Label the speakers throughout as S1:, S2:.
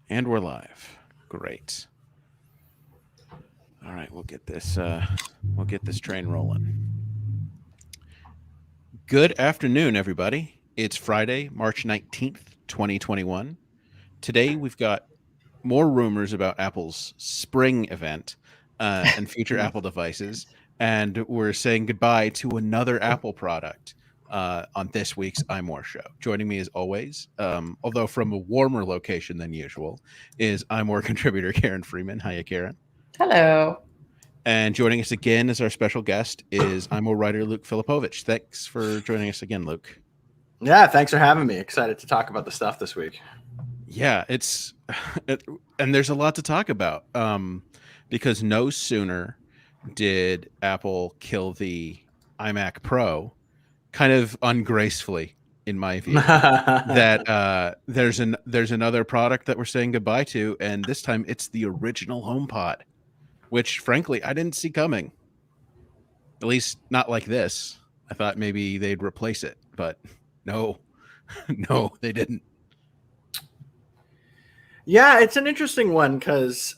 S1: And we're live. Great. All right, we'll get this train rolling. Good afternoon, everybody. It's Friday, March 19th, 2021. Today we've got more rumors about Apple's spring event and future Apple devices, and we're saying goodbye to another Apple product on this week's iMore show. Joining me as always, although from a warmer location than usual, is iMore contributor Karen Freeman. Hiya, Karen.
S2: Hello.
S1: And joining us again as our special guest is iMore writer Luke Filipovich. Thanks for joining us again, Luke.
S3: Yeah, thanks for having me. Excited to talk about the stuff this week.
S1: Yeah, and there's a lot to talk about because no sooner did Apple kill the iMac Pro, kind of ungracefully, in my view, that there's another product that we're saying goodbye to, and this time it's the original HomePod, which frankly I didn't see coming. At least not like this. I thought maybe they'd replace it, but no, no, they didn't.
S3: Yeah, it's an interesting one because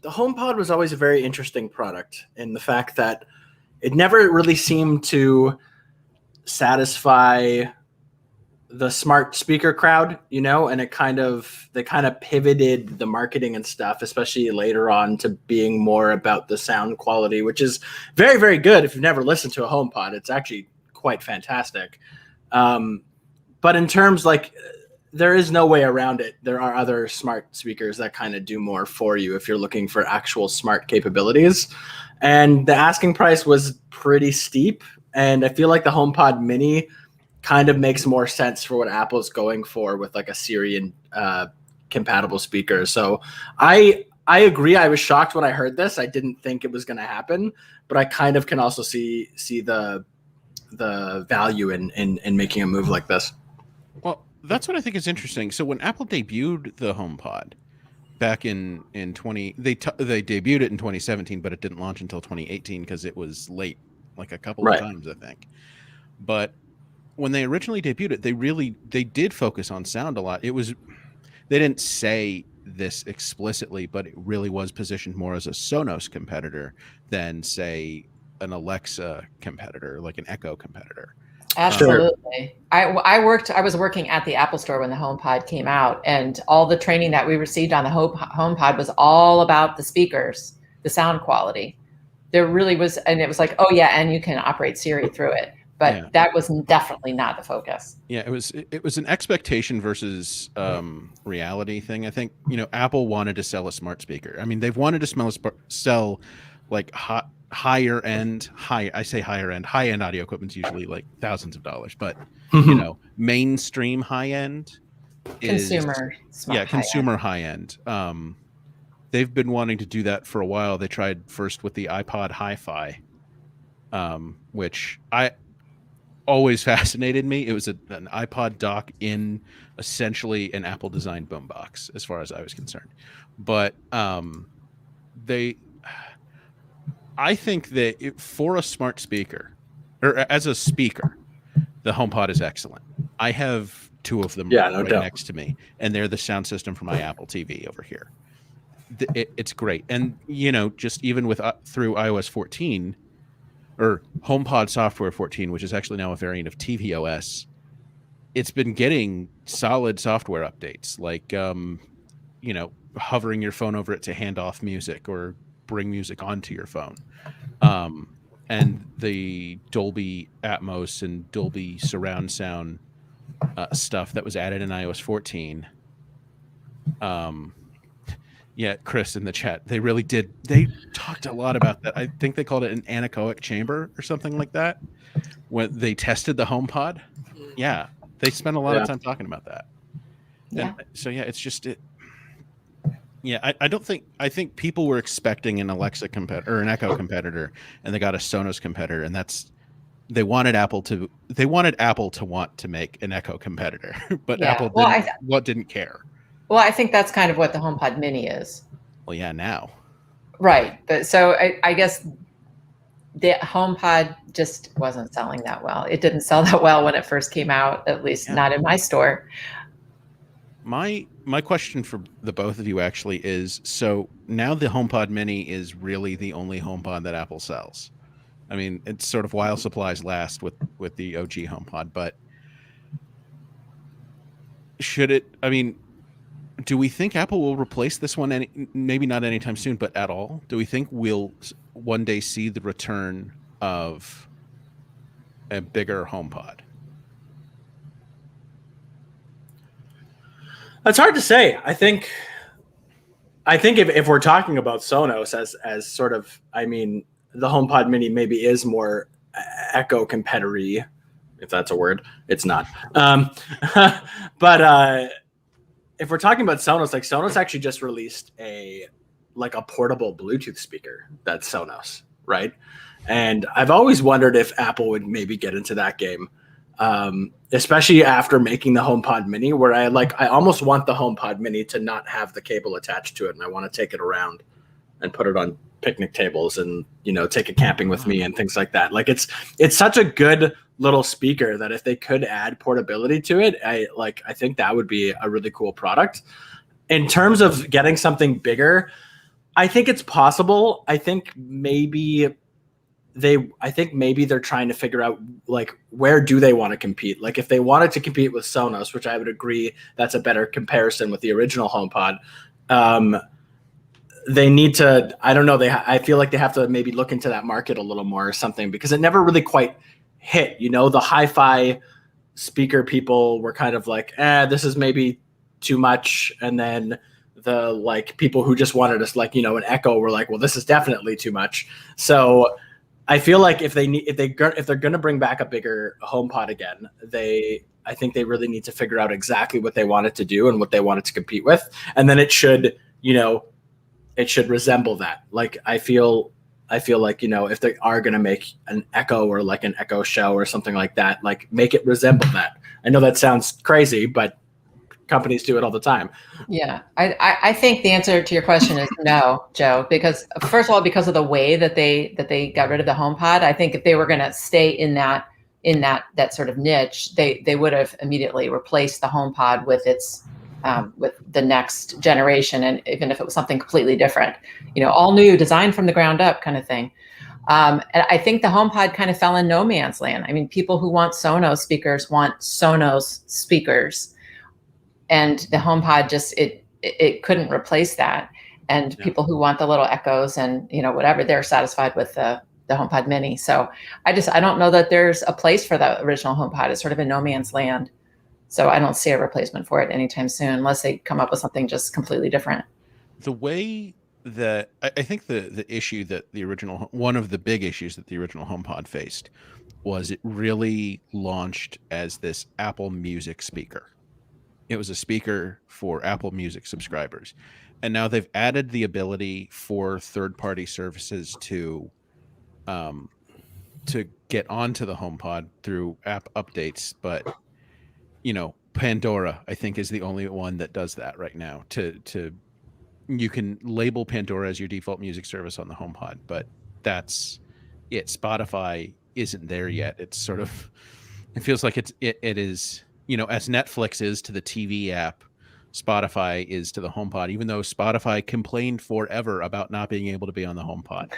S3: the HomePod was always a very interesting product in the fact that it never really seemed to satisfy the smart speaker crowd, and they kind of pivoted the marketing and stuff, especially later on, to being more about the sound quality, which is very, very good. If you've never listened to a HomePod, it's actually quite fantastic. But in terms there is no way around it. There are other smart speakers that kind of do more for you if you're looking for actual smart capabilities. And the asking price was pretty steep. And I feel like the HomePod Mini kind of makes more sense for what Apple's going for with like a Siri and compatible speaker. So I agree. I was shocked when I heard this. I didn't think it was going to happen, but I kind of can also see the value in making a move like this.
S1: Well, that's what I think is interesting. So when Apple debuted the HomePod back in 20, they debuted it in 2017, but it didn't launch until 2018 because it was late, like a couple of times, I think. But when they originally debuted it, they did focus on sound a lot. They didn't say this explicitly, but it really was positioned more as a Sonos competitor than, say, an Alexa competitor, like an Echo competitor.
S2: Absolutely. I was working at the Apple Store when the HomePod came out, and all the training that we received on the HomePod was all about the speakers, the sound quality. There really was, and it was like, oh yeah, and you can operate Siri through it. But that was definitely not the focus.
S1: Yeah, it was an expectation versus reality thing. I think, Apple wanted to sell a smart speaker. I mean, they've wanted to sell like higher end audio equipment's usually like thousands of dollars, but mainstream high end
S2: Consumer
S1: high end. They've been wanting to do that for a while. They tried first with the iPod Hi-Fi, which always fascinated me. It was an iPod dock in essentially an Apple designed boombox, as far as I was concerned. But I think that for a smart speaker, or as a speaker, the HomePod is excellent. I have two of them next to me, and they're the sound system for my Apple TV over here. It's great. And, just even through iOS 14, or HomePod software 14, which is actually now a variant of tvOS, it's been getting solid software updates, like, hovering your phone over it to hand off music or bring music onto your phone. And the Dolby Atmos and Dolby surround sound stuff that was added in iOS 14. Yeah, Chris in the chat, they really did. They talked a lot about that. I think they called it an anechoic chamber or something like that when they tested the HomePod. Yeah, they spent a lot of time talking about that.
S2: Yeah.
S1: And so, it's just it. Yeah, I think people were expecting an Alexa competitor or an Echo competitor, and they got a Sonos competitor, and they wanted Apple to want to make an Echo competitor, but Apple didn't care.
S2: Well, I think that's kind of what the HomePod Mini is.
S1: Well, yeah, now.
S2: Right. But so I guess the HomePod just wasn't selling that well. It didn't sell that well when it first came out, at least not in my store.
S1: My question for the both of you actually is, so now the HomePod Mini is really the only HomePod that Apple sells. I mean, it's sort of while supplies last with the OG HomePod, but should it? I mean, do we think Apple will replace this one? Maybe not anytime soon, but at all? Do we think we'll one day see the return of a bigger HomePod?
S3: That's hard to say. I think if we're talking about Sonos as sort of, I mean, the HomePod Mini maybe is more Echo competitor-y, if that's a word. It's not. But if we're talking about Sonos, like Sonos actually just released a portable Bluetooth speaker that's Sonos, right? And I've always wondered if Apple would maybe get into that game. Especially after making the HomePod Mini, where I almost want the HomePod Mini to not have the cable attached to it, and I want to take it around and put it on picnic tables and take it camping with me and things like that. Like it's such a good little speaker that if they could add portability to it, I think that would be a really cool product. In terms of getting something bigger, I think it's possible. I think maybe they're trying to figure out where do they want to compete. Like if they wanted to compete with Sonos, which I would agree that's a better comparison with the original HomePod, they need to, I don't know, I feel like they have to maybe look into that market a little more or something, because it never really quite hit. The hi-fi speaker people were kind of like, this is maybe too much, and then the people who just wanted us an Echo were like, well, this is definitely too much. So I feel like if they're going to bring back a bigger HomePod again, I think they really need to figure out exactly what they want it to do and what they want it to compete with, and then it should resemble that. I feel like if they are going to make an Echo or an Echo Show or something like that, make it resemble that. I know that sounds crazy, but companies do it all the time.
S2: Yeah, I think the answer to your question is no, Joe, because first of all, because of the way that they got rid of the HomePod, I think if they were going to stay in that sort of niche, they would have immediately replaced the HomePod with its with the next generation, and even if it was something completely different, all new, designed from the ground up kind of thing. And I think the HomePod kind of fell in no man's land. I mean, people who want Sonos speakers want Sonos speakers. And the HomePod just it couldn't replace that. And people who want the little Echoes and whatever, they're satisfied with the HomePod Mini. So I don't know that there's a place for the original HomePod. It's sort of in no man's land. So I don't see a replacement for it anytime soon, unless they come up with something just completely different.
S1: The way that I think the issue that one of the big issues that the original HomePod faced was it really launched as this Apple Music speaker. It was a speaker for Apple Music subscribers. And now they've added the ability for third-party services to get onto the HomePod through app updates. But, Pandora, I think, is the only one that does that right now. You can label Pandora as your default music service on the HomePod, but that's it. Spotify isn't there yet. It's sort of, it feels like it is, as Netflix is to the TV app, Spotify is to the HomePod, even though Spotify complained forever about not being able to be on the HomePod.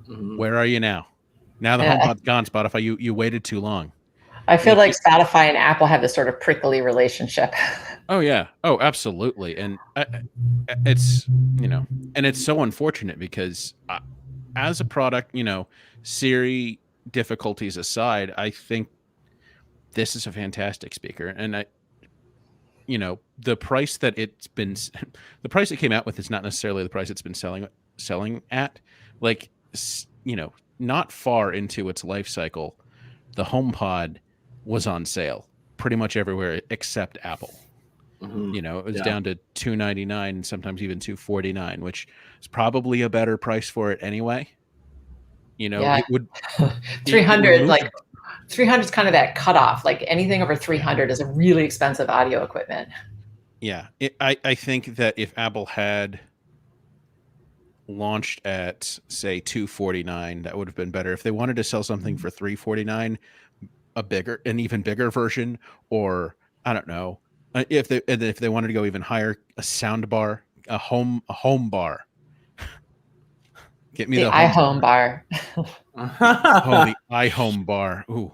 S1: Mm-hmm. Where are you now? Now the HomePod's gone, Spotify, you waited too long.
S2: I feel like Spotify and Apple have this sort of prickly relationship.
S1: Oh, yeah. Oh, absolutely. And it's, and it's so unfortunate because as a product, Siri difficulties aside, I think this is a fantastic speaker. And the price that the price it came out with is not necessarily the price it's been selling at. Not far into its life cycle, the HomePod was on sale pretty much everywhere except Apple. Mm-hmm. It was down to $299 and sometimes even $249, which is probably a better price for it anyway. It would
S2: 300 300 is kind of that cutoff. Like anything over 300 is a really expensive audio equipment.
S1: Yeah, I think that if Apple had launched at say $249, that would have been better. If they wanted to sell something for $349, an even bigger version, or I don't know, If they wanted to go even higher, a sound bar, a home bar. Get me the
S2: iHome bar.
S1: Oh, the iHome bar. Ooh,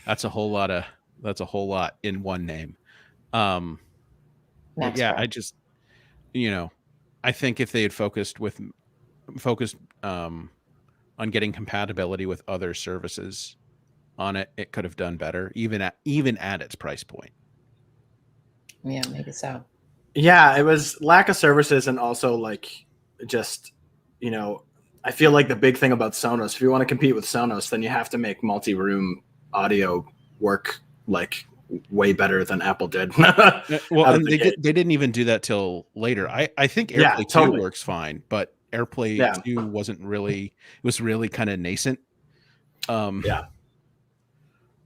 S1: that's a whole lot in one name. But yeah, I just, I think if they had focused on getting compatibility with other services on it, it could have done better, even at its price point.
S2: Yeah, maybe so.
S3: Yeah, it was lack of services, and also like just, I feel like the big thing about Sonos, if you want to compete with Sonos, then you have to make multi-room audio work like way better than Apple did.
S1: Well, and they didn't even do that till later. I think AirPlay 2 works fine, but AirPlay 2 wasn't really, it was really kind of nascent.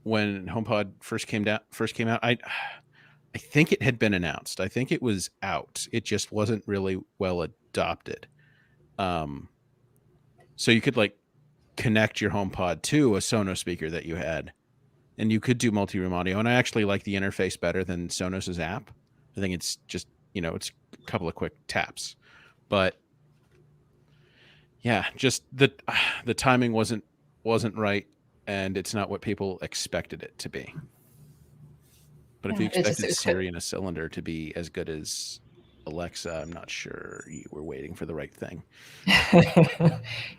S1: When HomePod first came out, I think it had been announced. I think it was out. It just wasn't really well adopted. So you could like connect your HomePod to a Sonos speaker that you had, and you could do multi-room audio. And I actually like the interface better than Sonos's app. I think it's just, it's a couple of quick taps, but yeah, just the timing wasn't right, and it's not what people expected it to be. But if you expected Siri in a cylinder to be as good as Alexa, I'm not sure you were waiting for the right thing.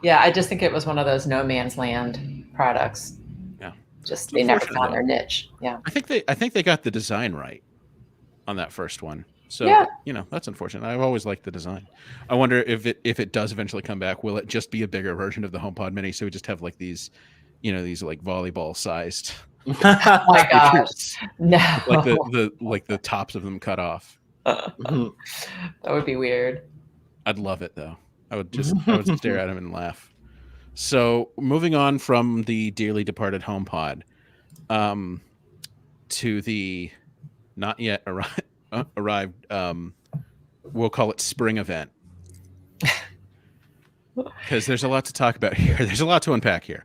S2: Yeah, I just think it was one of those no man's land products.
S1: Yeah,
S2: just they never found their niche. Yeah,
S1: I think they got the design right on that first one. So yeah, that's unfortunate. I've always liked the design. I wonder if it does eventually come back, will it just be a bigger version of the HomePod Mini? So we just have like these, these like volleyball sized.
S2: Oh my gosh! No,
S1: like the tops of them cut off.
S2: That would be weird.
S1: I'd love it though. I would stare at him and laugh. So moving on from the dearly departed HomePod, to the not yet arrived, we'll call it spring event, because there's a lot to talk about here. There's a lot to unpack here.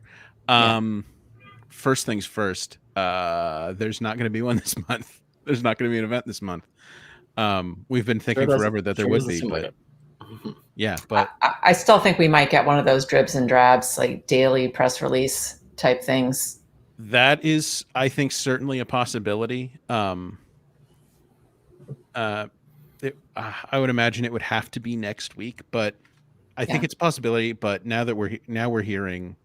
S1: First things first, there's not going to be one this month. There's not going to be an event this month. We've been thinking forever that there would be, but yeah, but
S2: I still think we might get one of those dribs and drabs, like daily press release type things.
S1: That is, I think, certainly a possibility. I would imagine it would have to be next week, but I think it's a possibility. But now we're hearing,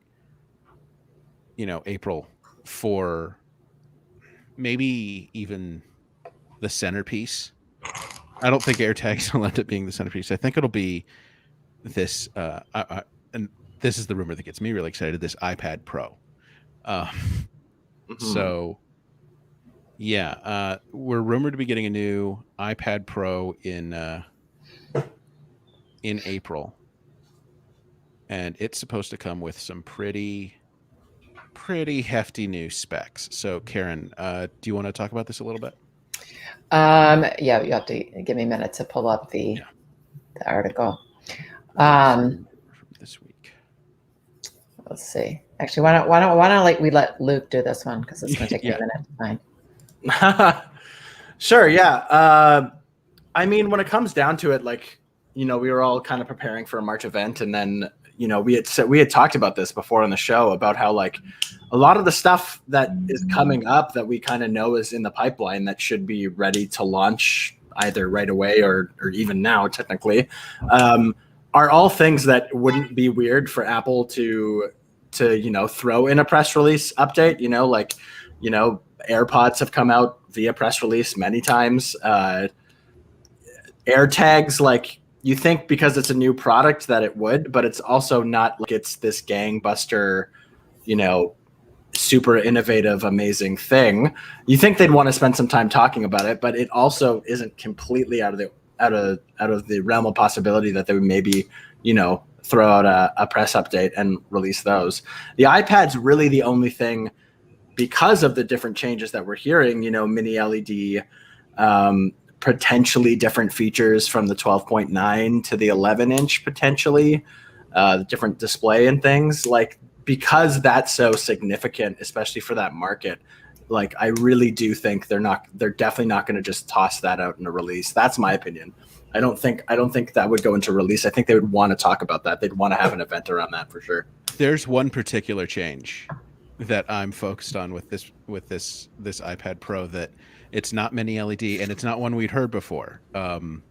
S1: April for maybe even the centerpiece. I don't think AirTags will end up being the centerpiece. I think it'll be this, and this is the rumor that gets me really excited, this iPad Pro. So yeah, we're rumored to be getting a new iPad Pro in April, and it's supposed to come with some pretty hefty new specs. So Karen, do you want to talk about this a little bit?
S2: Yeah, you have to give me a minute to pull up the article.
S1: This week.
S2: Let's see. Actually, why don't we let Luke do this one, because it's going to take me a minute to find.
S3: Sure. Yeah. I mean, when it comes down to it, like, we were all kind of preparing for a March event, and then we had talked about this before on the show about how like a lot of the stuff that is coming up that we kind of know is in the pipeline that should be ready to launch either right away or even now technically, are all things that wouldn't be weird for Apple to throw in a press release update. AirPods have come out via press release many times. AirTags, like, you think because it's a new product that it would, but it's also not like it's this gangbuster, super innovative, amazing thing. You think they'd want to spend some time talking about it, but it also isn't completely out of the realm of possibility that they would maybe, throw out a press update and release those. The iPad's really the only thing, because of the different changes that we're hearing, mini LED, potentially different features from the 12.9 to the 11-inch, potentially, the different display and things, like, because that's so significant, especially for that market, Like, I really do think they're definitely not going to just toss that out in a release. That's my opinion. I don't think that would go into release. I think they would want to talk about that. They'd want to have an event around that for sure.
S1: There's one particular change that I'm focused on with this iPad Pro, that it's not mini LED and it's not one we'd heard before. And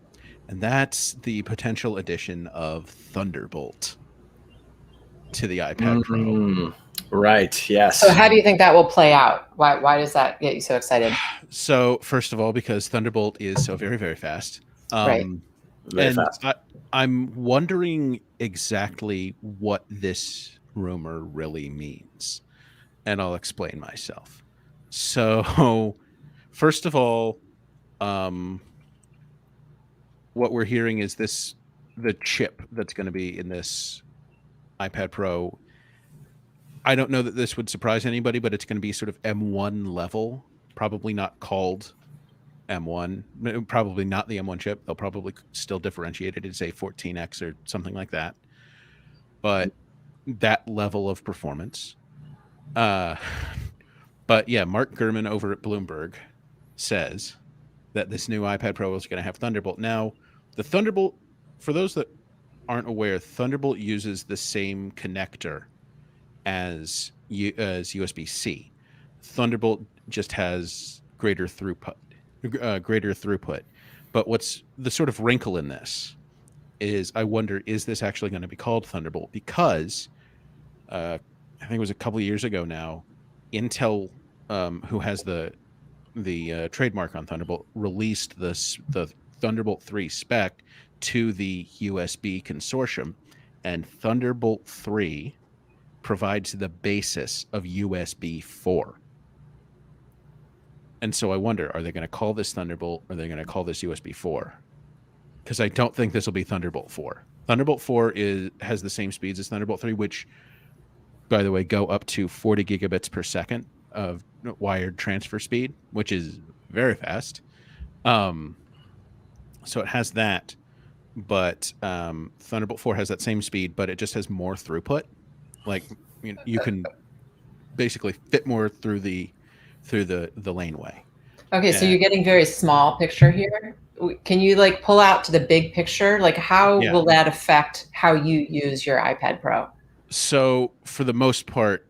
S1: that's the potential addition of Thunderbolt to the iPad Pro.
S3: Right. Yes.
S2: So how do you think that will play out? Why does that get you so excited?
S1: So first of all, because Thunderbolt is so very, very fast.
S2: Right.
S3: Very fast.
S1: I'm wondering exactly what this rumor really means, and I'll explain myself. So first of all, what we're hearing is the chip that's going to be in this iPad Pro. I don't know that this would surprise anybody, but it's going to be sort of M1 level, probably not called M1, probably not the M1 chip. They'll probably still differentiate it as a 14X or something like that. But that level of performance. But yeah, Mark Gurman over at Bloomberg says that this new iPad Pro is going to have Thunderbolt. Now, the Thunderbolt, for those that aren't aware, Thunderbolt uses the same connector as USB-C. Thunderbolt just has greater throughput. But what's the sort of wrinkle in this is, I wonder, is this actually going to be called Thunderbolt? Because I think it was a couple of years ago now, Intel, who has the trademark on Thunderbolt, released the Thunderbolt 3 spec to the USB consortium, and Thunderbolt 3 provides the basis of USB 4. And so I wonder, are they going to call this Thunderbolt, or are they going to call this USB 4? Because I don't think this will be Thunderbolt 4. Thunderbolt 4 has the same speeds as Thunderbolt 3, which, by the way, go up to 40 gigabits per second of wired transfer speed, which is very fast. So it has that, but Thunderbolt 4 has that same speed, but it just has more throughput. Like, you can basically fit more through the laneway.
S2: Okay, so you're getting very small picture here. Can you like pull out to the big picture? Like, how will that affect how you use your iPad Pro?
S1: So for the most part,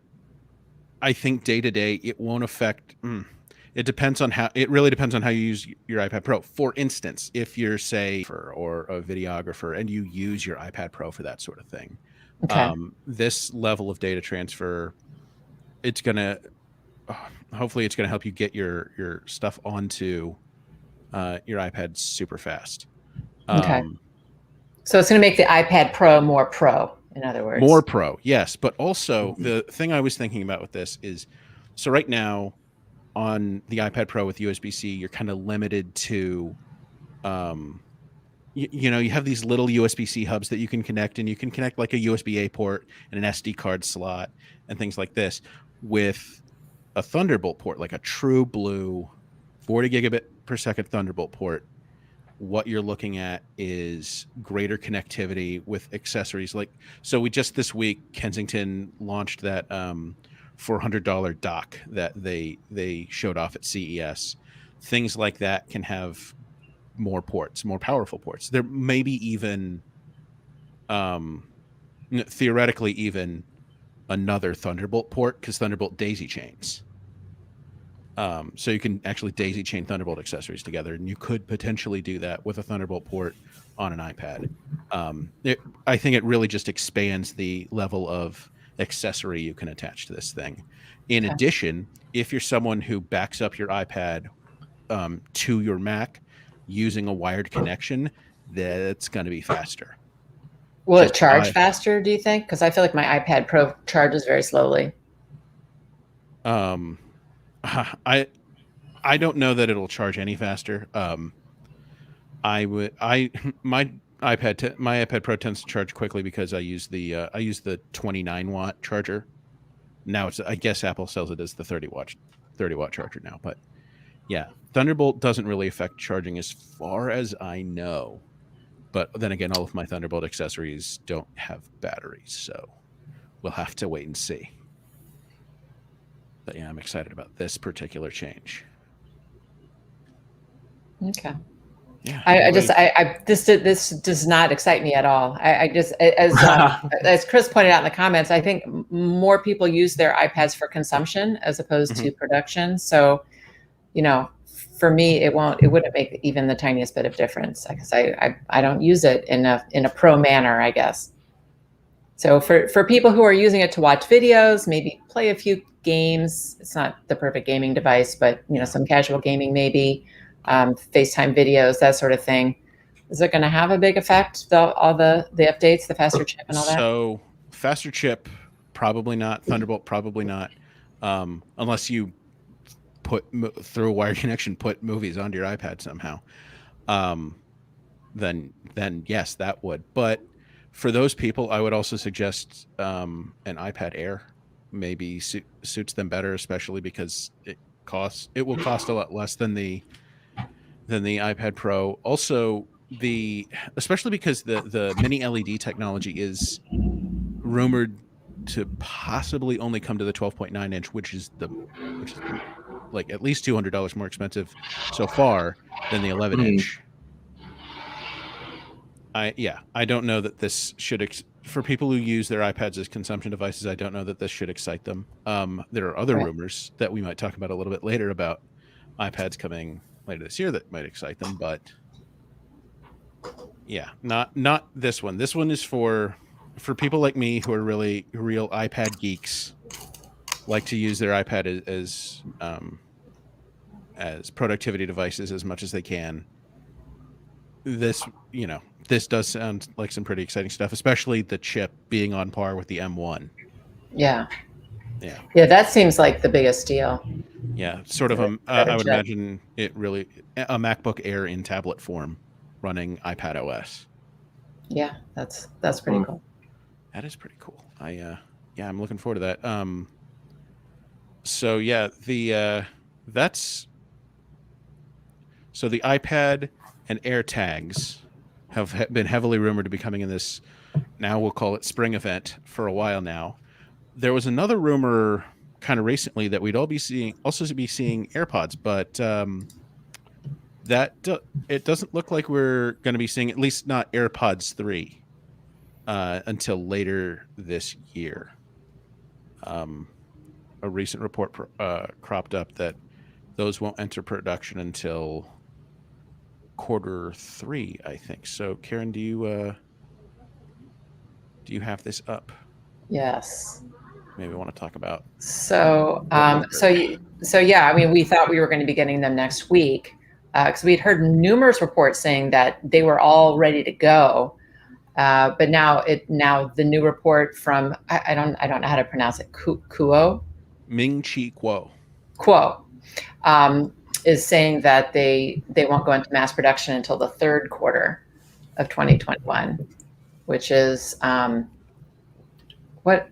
S1: I think day to day it won't affect. It really depends on how you use your iPad Pro. For instance, if you're, say, or a videographer and you use your iPad Pro for that sort of thing, this level of data transfer, it's gonna hopefully it's gonna help you get your stuff onto your iPad super fast.
S2: So it's going to make the iPad Pro more pro, in other words.
S1: More pro, yes. But also the thing I was thinking about with this is, so right now on the iPad Pro with USB-C, you're kind of limited to, you have these little USB-C hubs that you can connect, and you can connect like a USB-A port and an SD card slot and things like this. With a Thunderbolt port, like a true blue 40 gigabit per second Thunderbolt port, what you're looking at is greater connectivity with accessories. Like, so we just this week, Kensington launched that $400 dock that they showed off at CES. Things like that can have more ports, more powerful ports. There may be even theoretically even another Thunderbolt port, because Thunderbolt daisy chains. So you can actually daisy chain Thunderbolt accessories together, and you could potentially do that with a Thunderbolt port on an iPad. I think it really just expands the level of accessory you can attach to this thing. In addition, if you're someone who backs up your iPad to your Mac using a wired connection, that's going to be faster.
S2: Will it charge faster, do you think? Because I feel like my iPad Pro charges very slowly.
S1: I don't know that it'll charge any faster. My iPad Pro tends to charge quickly because I use the 29 watt charger. Now I guess Apple sells it as the 30 watt charger now, but yeah, Thunderbolt doesn't really affect charging as far as I know. But then again, all of my Thunderbolt accessories don't have batteries, so we'll have to wait and see. But yeah, I'm excited about this particular change.
S2: Okay.
S1: Yeah.
S2: This does not excite me at all. I just, as Chris pointed out in the comments, I think more people use their iPads for consumption as opposed to production. So, for me, it wouldn't make even the tiniest bit of difference because I don't use it in a pro manner, I guess. So for people who are using it to watch videos, maybe play a few games, it's not the perfect gaming device, but some casual gaming maybe, FaceTime videos, that sort of thing. Is it going to have a big effect? All the updates, the faster chip and all that?
S1: So faster chip, probably not. Thunderbolt, probably not. Unless you through a wire connection, put movies onto your iPad somehow. Then yes, that would. But for those people, I would also suggest an iPad Air maybe suits them better, especially because it will cost a lot less than the iPad Pro. Also, especially because the mini LED technology is rumored to possibly only come to the 12.9 inch, which is like at least $200 more expensive so far than the 11 inch. I don't know that this should for people who use their iPads as consumption devices. I don't know that this should excite them. There are other rumors that we might talk about a little bit later about iPads coming later this year that might excite them, but yeah, not this one. This one is for people like me who are really real iPad geeks, like to use their iPad as productivity devices as much as they can. This does sound like some pretty exciting stuff, especially the chip being on par with the M1.
S2: Yeah, that seems like the biggest deal.
S1: Yeah, sort of I would imagine it really a MacBook Air in tablet form running iPad OS. Yeah,
S2: that's pretty cool.
S1: That is pretty cool. I'm looking forward to that. So yeah, the iPad and AirTags have been heavily rumored to be coming in this, now we'll call it spring event, for a while now. There was another rumor kind of recently that we'd also be seeing AirPods, but it doesn't look like we're going to be seeing, at least not AirPods 3, until later this year. A recent report cropped up that those won't enter production until Q3, I think. So, Karen, do you have this up?
S2: Yes.
S1: Maybe want to talk about.
S2: So yeah. I mean, we thought we were going to be getting them next week because we'd heard numerous reports saying that they were all ready to go. But now the new report from I don't know how to pronounce it. Kuo.
S1: Ming-Chi Kuo.
S2: Is saying that they won't go into mass production until the third quarter of 2021, which is what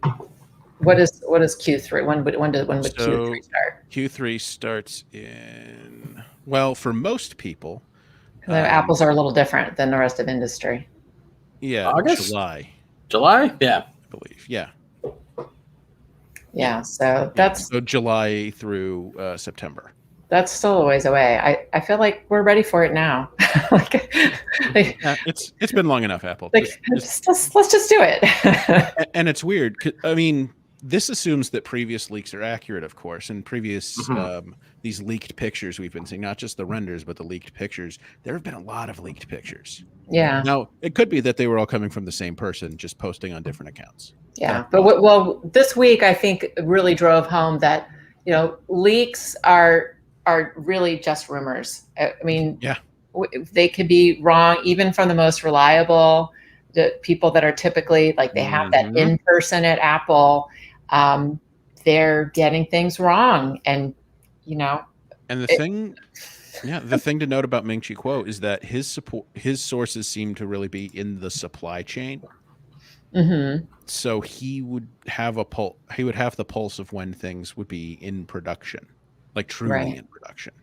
S2: is Q3? When would Q3 start?
S1: Q3 starts in, well, for most people,
S2: Apples are a little different than the rest of industry.
S1: Yeah,
S3: August?
S1: July,
S3: yeah,
S1: I believe, yeah.
S2: So that's
S1: July through September.
S2: That's still a ways away. I feel like we're ready for it now.
S1: It's been long enough, Apple.
S2: Let's just do it.
S1: And it's weird. I mean, this assumes that previous leaks are accurate, of course, and previous these leaked pictures we've been seeing, not just the renders, but the leaked pictures. There have been a lot of leaked pictures.
S2: Yeah.
S1: Now, it could be that they were all coming from the same person, just posting on different accounts.
S2: Yeah. But this week, I think really drove home that, leaks are really just rumors. I mean, they could be wrong, even from the most reliable, the people that are typically like they have that in person at Apple. They're getting things wrong, and
S1: And the thing to note about Ming-Chi Kuo is that his sources seem to really be in the supply chain.
S2: Mm-hmm.
S1: So he would have the pulse of when things would be in production, like truly in production.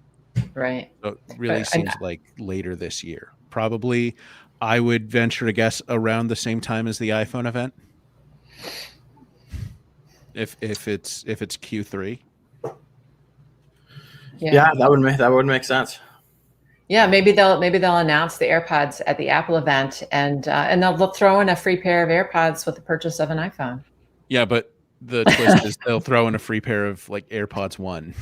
S2: Right.
S1: So it really seems like later this year. Probably, I would venture to guess around the same time as the iPhone event. If it's Q3.
S3: Yeah, that would make sense.
S2: Yeah, maybe they'll announce the AirPods at the Apple event, and they'll throw in a free pair of AirPods with the purchase of an iPhone.
S1: Yeah, but the twist is they'll throw in a free pair of like AirPods 1.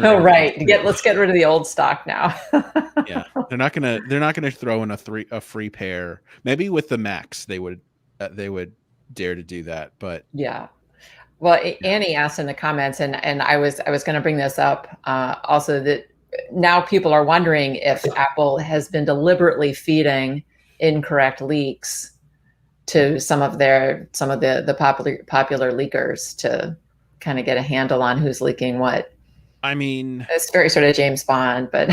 S2: Oh, right. Let's get rid of the old stock now.
S1: Yeah, they're not gonna throw in a free pair. Maybe with the Max they would dare to do that, but
S2: yeah. Well, Annie asked in the comments, and I was going to bring this up also, that now people are wondering if Apple has been deliberately feeding incorrect leaks to some of the popular leakers to kind of get a handle on who's leaking what.
S1: I mean,
S2: it's very sort of James Bond, but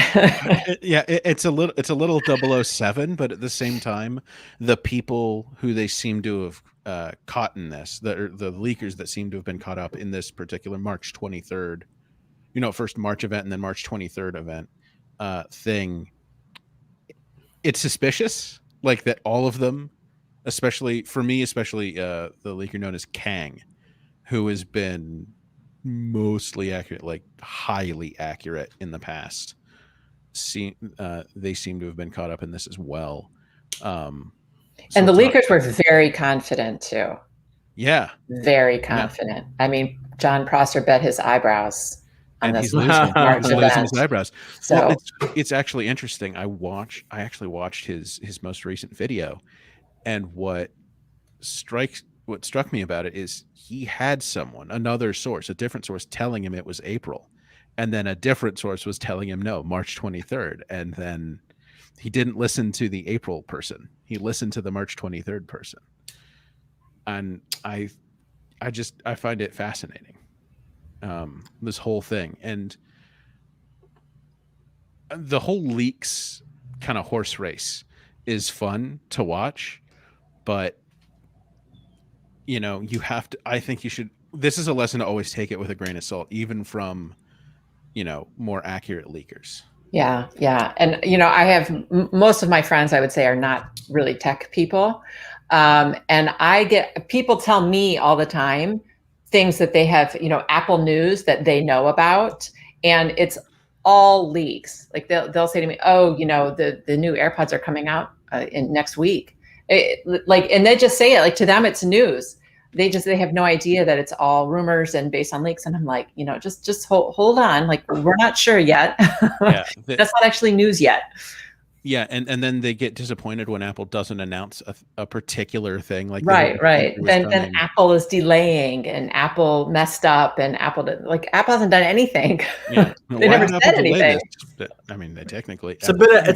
S1: it's a little 007, but at the same time, the people who they seem to have caught in this, the leakers that seem to have been caught up in this particular March 23rd, first March event and then March 23rd event thing, it's suspicious, like that all of them, especially the leaker known as Kang, who has been mostly accurate, like highly accurate in the past. They seem to have been caught up in this as well.
S2: And the leakers were very confident too.
S1: Yeah.
S2: Very confident. Yeah. I mean, John Prosser bet his eyebrows on
S1: and
S2: this.
S1: He's losing his eyebrows.
S2: So
S1: well, it's actually interesting. I actually watched his most recent video, and what struck me about it is he had another source, a different source, telling him it was April, and then a different source was telling him no, March 23rd, and then he didn't listen to the April person. He listened to the March 23rd person, and I find it fascinating, this whole thing, and the whole leaks kind of horse race is fun to watch, but you have to, I think you should, this is a lesson to always take it with a grain of salt, even from, more accurate leakers.
S2: Yeah. Yeah. And, I have most of my friends, I would say, are not really tech people. And I get people tell me all the time things that they have, Apple news that they know about, and it's all leaks. Like they'll say to me, oh, the new AirPods are coming out in next week. And they just say it like to them, it's news. They have no idea that it's all rumors and based on leaks. And I'm like, just hold on. Like, we're not sure yet. Yeah, that's not actually news yet.
S1: Yeah. And then they get disappointed when Apple doesn't announce a particular thing. Like,
S2: right. Then Apple is delaying, and Apple messed up, and Apple hasn't done anything.
S1: Yeah.
S2: They never said anything.
S1: I mean, they technically,
S3: it's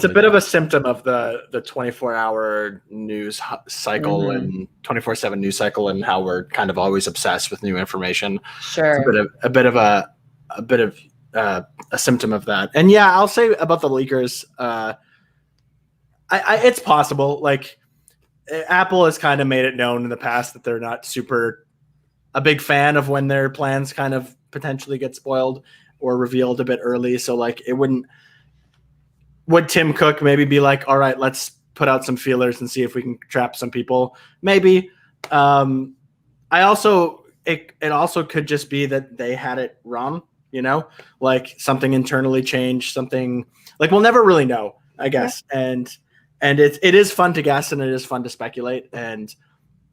S3: a bit of a symptom of the 24-hour news cycle, mm-hmm. and 24/7 news cycle, and how we're kind of always obsessed with new information.
S2: Sure.
S3: It's a bit of a symptom of that. And yeah, I'll say about the leakers, it's possible. Like, Apple has kind of made it known in the past that they're not a big fan of when their plans kind of potentially get spoiled or revealed a bit early. So like, would Tim Cook maybe be like, all right, let's put out some feelers and see if we can trap some people? Maybe. It also could just be that they had it wrong, like something internally changed, something like, we'll never really know, I guess. Yeah. And it is fun to guess, and it is fun to speculate. And,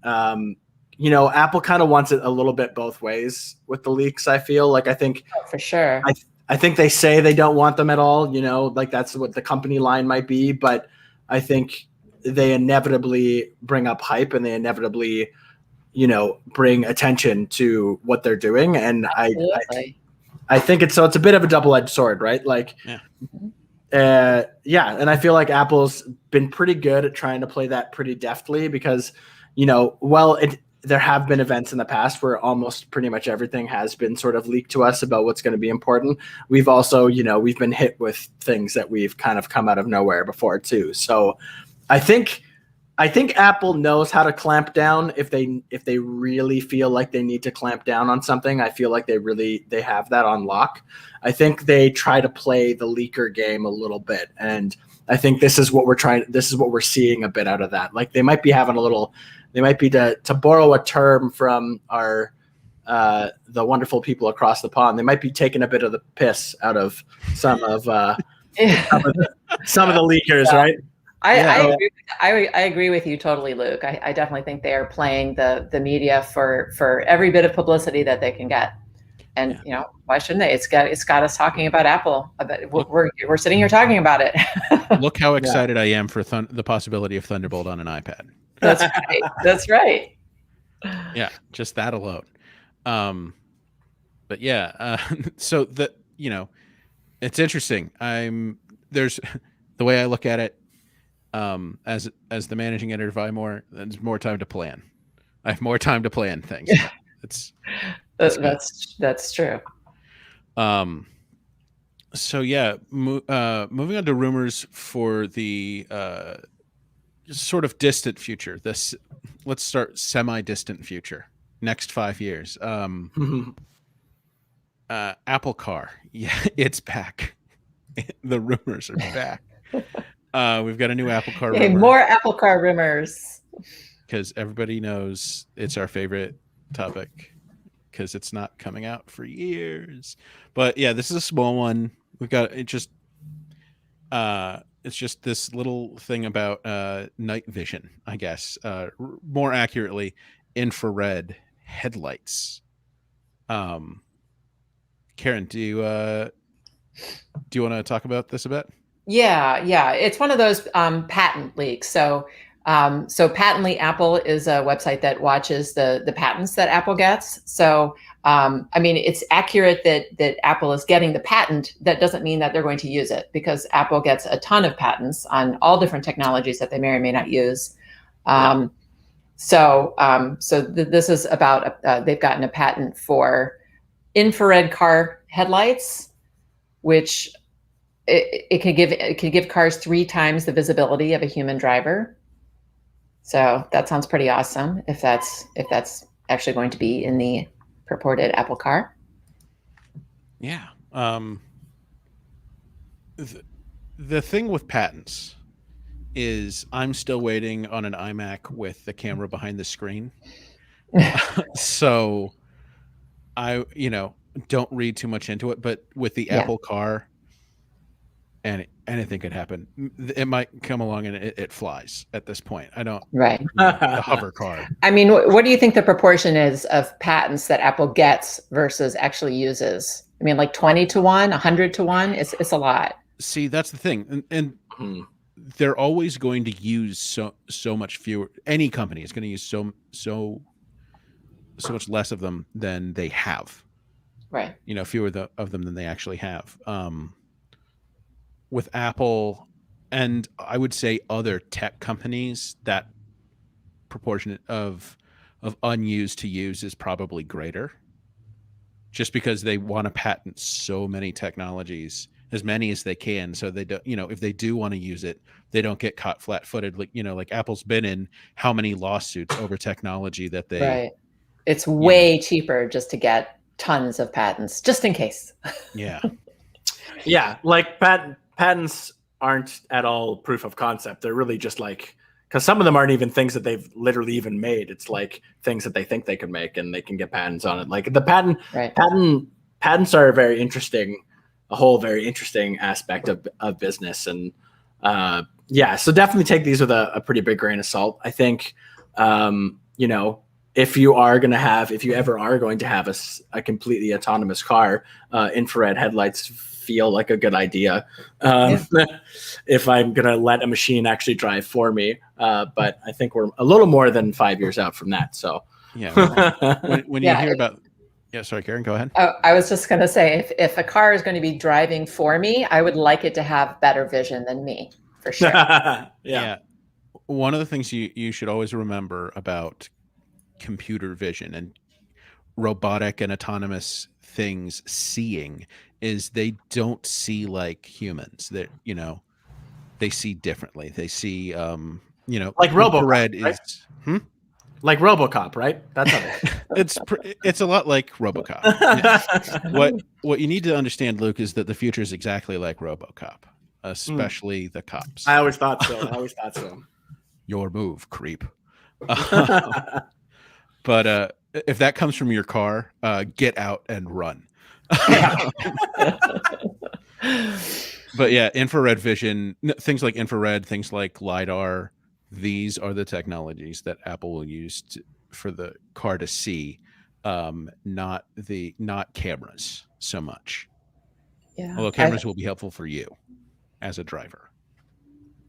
S3: Apple kind of wants it a little bit both ways with the leaks. I feel like, I think
S2: for sure.
S3: I think they say they don't want them at all, like that's what the company line might be. But I think they inevitably bring up hype, and they inevitably, bring attention to what they're doing. And I think it's a bit of a double-edged sword, right? Like,
S1: yeah.
S3: And I feel like Apple's been pretty good at trying to play that pretty deftly, because, there have been events in the past where almost pretty much everything has been sort of leaked to us about what's going to be important. We've also, we've been hit with things that we've kind of come out of nowhere before too. So I think Apple knows how to clamp down if they really feel like they need to clamp down on something. I feel like they have that on lock. I think they try to play the leaker game a little bit, and I think this is what we're seeing a bit out of that. Like, they might be having to borrow a term from our the wonderful people across the pond. They might be taking a bit of the piss out of some of the leakers, right?
S2: I agree with you totally, Luke. I definitely think they are playing the media for every bit of publicity that they can get. And why shouldn't they? It's got us talking about Apple. We're sitting here talking about it.
S1: Look how excited I am for the possibility of Thunderbolt on an iPad.
S2: That's right. That's right.
S1: Yeah, just that alone. But yeah, so it's interesting. There's the way I look at it. As the managing editor of iMore, there's more time to plan. I have more time to plan things.
S2: That's true.
S1: So yeah, moving on to rumors for the sort of distant future. Let's start semi-distant future. Next 5 years. Apple Car. Yeah, it's back. The rumors are back. We've got a new Apple Car rumor.
S2: More Apple Car rumors.
S1: Because everybody knows it's our favorite topic. Because it's not coming out for years. But yeah, this is a small one. We've got it's just this little thing about night vision, I guess. More accurately, infrared headlights. Karen, do you want to talk about this a bit?
S2: Yeah. It's one of those patent leaks. So Patently Apple is a website that watches the patents that Apple gets. So, it's accurate that Apple is getting the patent. That doesn't mean that they're going to use it, because Apple gets a ton of patents on all different technologies that they may or may not use. This is about, they've gotten a patent for infrared car headlights, which it can give cars 3 times the visibility of a human driver. So that sounds pretty awesome if that's actually going to be in the purported Apple Car.
S1: Yeah. The thing with patents is I'm still waiting on an iMac with the camera behind the screen. So I, don't read too much into it, but with the Apple Car, and anything could happen. It might come along and it flies at this point. I don't.
S2: Right.
S1: The hover car.
S2: What do you think the proportion is of patents that Apple gets versus actually uses? 20 to 1, 100 to 1. It's a lot.
S1: See, that's the thing, and they're always going to use so much fewer. Any company is going to use so much less of them than they have.
S2: Right.
S1: Fewer of them than they actually have. With Apple, and I would say other tech companies, that proportion of unused to use is probably greater, just because they want to patent so many technologies, as many as they can, so they don't, if they do want to use it, they don't get caught flat-footed. Like Apple's been in how many lawsuits over technology that they.
S2: Right. It's way cheaper just to get tons of patents, just in case.
S1: Yeah.
S3: Yeah, like patents aren't at all proof of concept. They're really just because some of them aren't even things that they've literally even made. It's like things that they think they could make, and they can get patents on it. Like the patents are a whole very interesting aspect of business. And so definitely take these with a pretty big grain of salt. I think, if you ever are going to have a completely autonomous car, infrared headlights feel like a good idea. If I'm going to let a machine actually drive for me. But I think we're a little more than 5 years out from that. So
S1: when you hear about, sorry, Karen, go ahead.
S2: I was just going to say, if a car is going to be driving for me, I would like it to have better vision than me, for sure.
S1: Yeah. One of the things you should always remember about computer vision and robotic and autonomous things seeing is they don't see like humans. That they see differently. They see
S3: like RoboCop,
S1: red
S3: right?
S1: is
S3: like RoboCop, right? That's
S1: it's a lot like RoboCop. What you need to understand, Luke, is that the future is exactly like RoboCop, especially the cops.
S3: I always thought so.
S1: Your move, creep. But if that comes from your car, get out and run. But yeah, infrared vision, things like infrared, things like LiDAR, these are the technologies that Apple will use for the car to see, not cameras so much.
S2: Yeah.
S1: Although cameras will be helpful for you as a driver.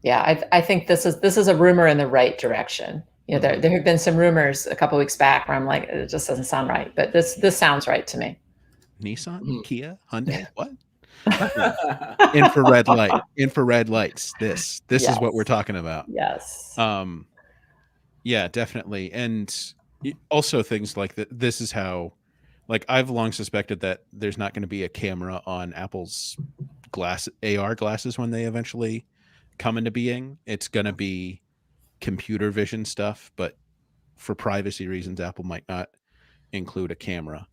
S2: Yeah, I think this is a rumor in the right direction. You know, there have been some rumors a couple weeks back where I'm like, it just doesn't sound right, but this sounds right to me.
S1: Nissan, Kia, Hyundai, what? Infrared lights. This
S2: Yes.
S1: is what we're talking about.
S2: Yes.
S1: Yeah, definitely. And also things like that. This is how, like, I've long suspected that there's not going to be a camera on Apple's AR glasses when they eventually come into being. It's going to be computer vision stuff, but for privacy reasons, Apple might not include a camera.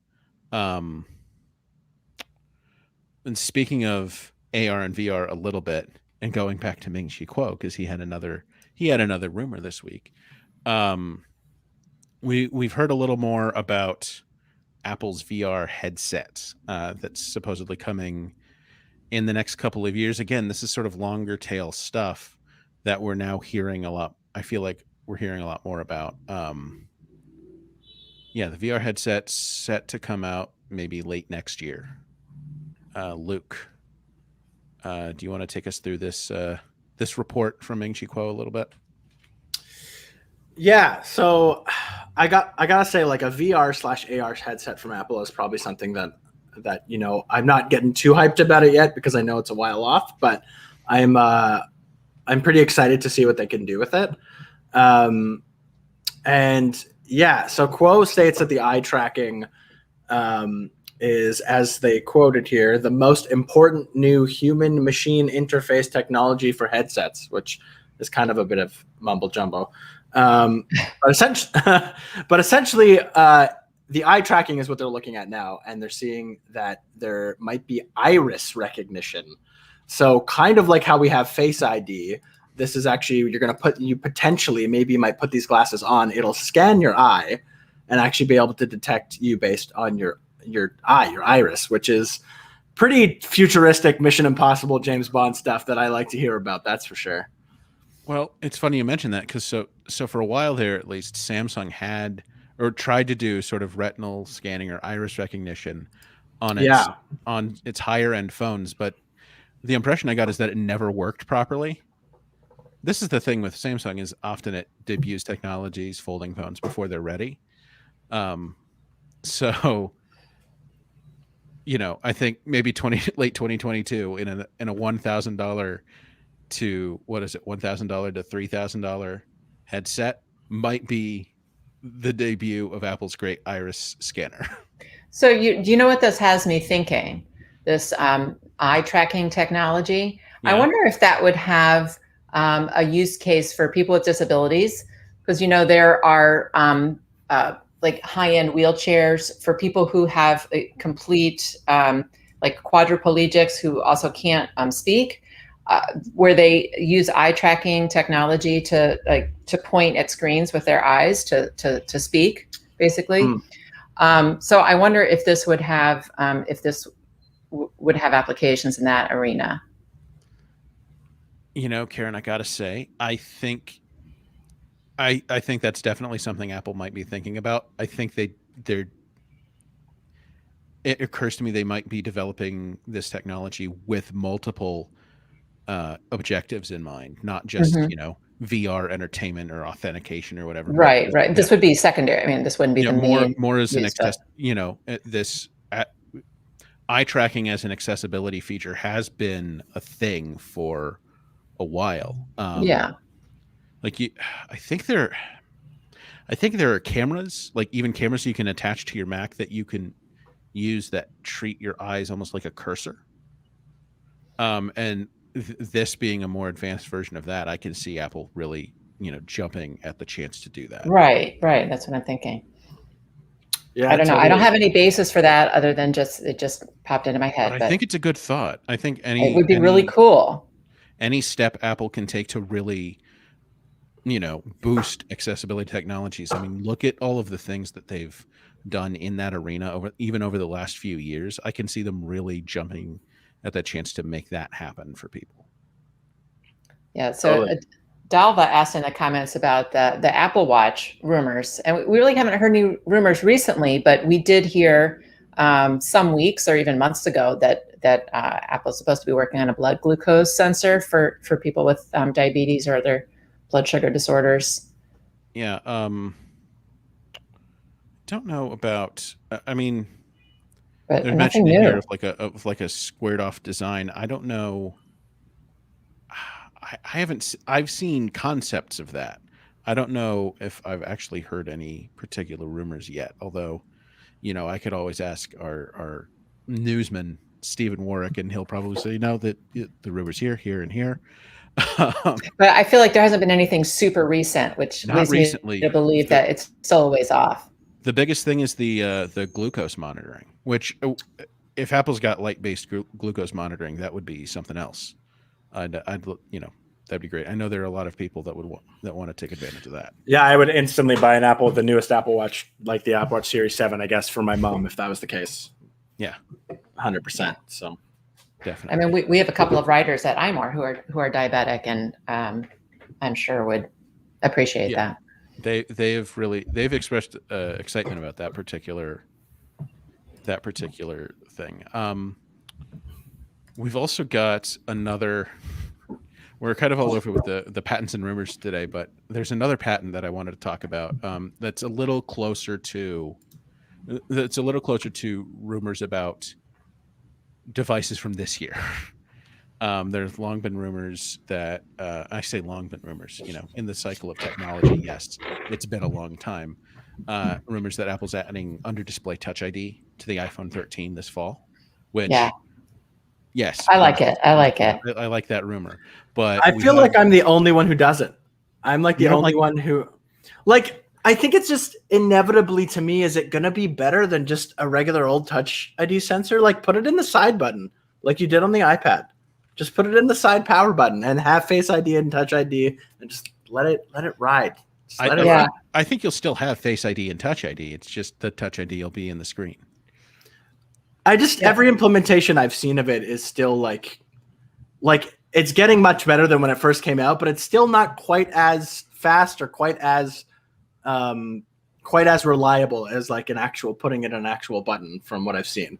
S1: And speaking of AR and VR a little bit, and going back to Ming-Chi Kuo, because he had another rumor this week. We've heard a little more about Apple's VR headset that's supposedly coming in the next couple of years. Again, this is sort of longer tail stuff that we're now hearing a lot. I feel like we're hearing a lot more about. Yeah, the VR headset's set to come out maybe late next year. Luke, do you want to take us through this report from Ming-Chi Kuo a little bit?
S3: Yeah, so I gotta say, like, a VR/AR headset from Apple is probably something that I'm not getting too hyped about it yet because I know it's a while off, but I'm pretty excited to see what they can do with it. And yeah, so Kuo states that the eye tracking is, as they quoted here, the most important new human-machine interface technology for headsets, which is kind of a bit of mumble jumbo. But essentially, the eye tracking is what they're looking at now, and they're seeing that there might be iris recognition. So kind of like how we have Face ID, this is actually, you potentially maybe might put these glasses on. It'll scan your eye and actually be able to detect you based on your iris, which is pretty futuristic, Mission Impossible, James Bond stuff that I like to hear about. That's for sure.
S1: Well, it's funny you mentioned that, because so for a while there, at least, Samsung had or tried to do sort of retinal scanning or iris recognition on its higher end phones, but the impression I got is that it never worked properly. This is the thing with Samsung, is often it debuts technologies, folding phones, before they're ready. So, I think maybe late 2022 in a $1,000 to $1,000 to $3,000 headset might be the debut of Apple's great iris scanner.
S2: So do you know what this has me thinking? This eye tracking technology. Yeah. I wonder if that would have a use case for people with disabilities, because there are like high-end wheelchairs for people who have a complete like quadriplegics who also can't speak. Where they use eye tracking technology to point at screens with their eyes to speak, basically. So I wonder if this would have would have applications in that arena.
S1: Karen, I gotta say, I think that's definitely something Apple might be thinking about. I think it occurs to me they might be developing this technology with multiple objectives in mind, not just VR entertainment or authentication or whatever.
S2: Right. This would be secondary. I mean, this wouldn't be the main.
S1: More as an this eye tracking as an accessibility feature has been a thing for a while. I think there are cameras, like even cameras you can attach to your Mac that you can use that treat your eyes almost like a cursor. And this being a more advanced version of that, I can see Apple really, jumping at the chance to do that.
S2: Right. That's what I'm thinking.
S3: Yeah,
S2: I don't know. I don't have any basis for that other than it just popped into my head.
S1: But I think it's a good thought. I think
S2: it would be really cool.
S1: Any step Apple can take to really boost accessibility technologies. I mean, look at all of the things that they've done in that arena even over the last few years. I can see them really jumping at that chance to make that happen for people.
S2: Yeah. So Dalva asked in the comments about the Apple Watch rumors, and we really haven't heard any rumors recently, but we did hear some weeks or even months ago that Apple's supposed to be working on a blood glucose sensor for people with diabetes or other blood sugar disorders.
S1: Yeah. Don't know about. I mean,
S2: but
S1: there's
S2: nothing
S1: mention in
S2: new.
S1: here of like a squared off design. I don't know. I haven't. I've seen concepts of that. I don't know if I've actually heard any particular rumors yet. Although, I could always ask our newsman Stephen Warwick, and he'll probably say no, that the rumors here, and here.
S2: But I feel like there hasn't been anything super recent, which
S1: Not
S2: leads
S1: recently.
S2: me to believe that it's still a ways off.
S1: The biggest thing is the glucose monitoring, which if Apple's got light-based glucose monitoring, that would be something else. I'd that'd be great. I know there are a lot of people that want to take advantage of that.
S3: Yeah, I would instantly buy an Apple, the newest Apple Watch, like the Apple Watch Series 7, I guess, for my mom if that was the case.
S1: Yeah,
S3: 100%. So
S1: definitely.
S2: I mean, we have a couple of writers at iMore who are diabetic, and I'm sure would appreciate that.
S1: They've expressed excitement about that particular thing. We've also got another. We're kind of all over with the patents and rumors today, but there's another patent that I wanted to talk about that's a little closer to rumors about devices from this year. There's long been rumors that I say long been rumors, in the cycle of technology. Yes, it's been a long time. Rumors that Apple's adding under display Touch ID to the iPhone 13 this fall, which yes,
S2: I like it. I like it.
S1: I like that rumor, but
S3: I feel like I'm the only one who doesn't. I'm like the only one who, like, I think it's just inevitably to me, is it going to be better than just a regular old Touch ID sensor? Like, put it in the side button like you did on the iPad. Just put it in the side power button and have Face ID and Touch ID and just let it ride.
S1: I think you'll still have Face ID and Touch ID. It's just the Touch ID will be in the screen.
S3: Every implementation I've seen of it is still like it's getting much better than when it first came out, but it's still not quite as fast or quite as reliable as like putting it in an actual button from what I've seen.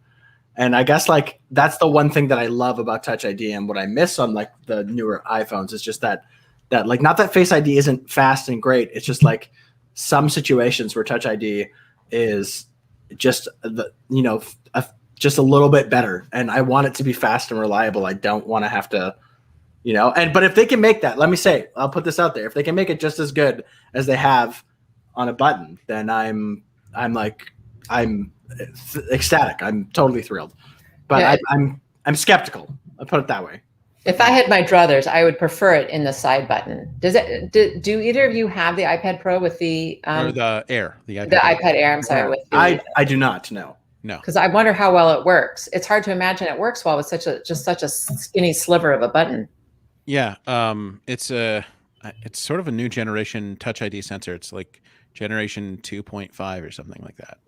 S3: And I guess like that's the one thing that I love about Touch ID, and what I miss on like the newer iPhones is just that like, not that Face ID isn't fast and great. It's just like some situations where Touch ID is just just a little bit better, and I want it to be fast and reliable. I don't want to have to, but if they can make that, let me say, I'll put this out there. If they can make it just as good as they have on a button, then I'm ecstatic. I'm totally thrilled, but I'm skeptical. I'll put it that way.
S2: If I had my druthers, I would prefer it in the side button. Do either of you have the iPad Pro with the
S1: or the Air, the
S2: iPad Air? I'm sorry, with
S3: I do not know.
S1: No,
S2: because I wonder how well it works. It's hard to imagine it works well with such a skinny sliver of a button.
S1: Yeah, it's sort of a new generation Touch ID sensor. It's like generation 2.5 or something like that.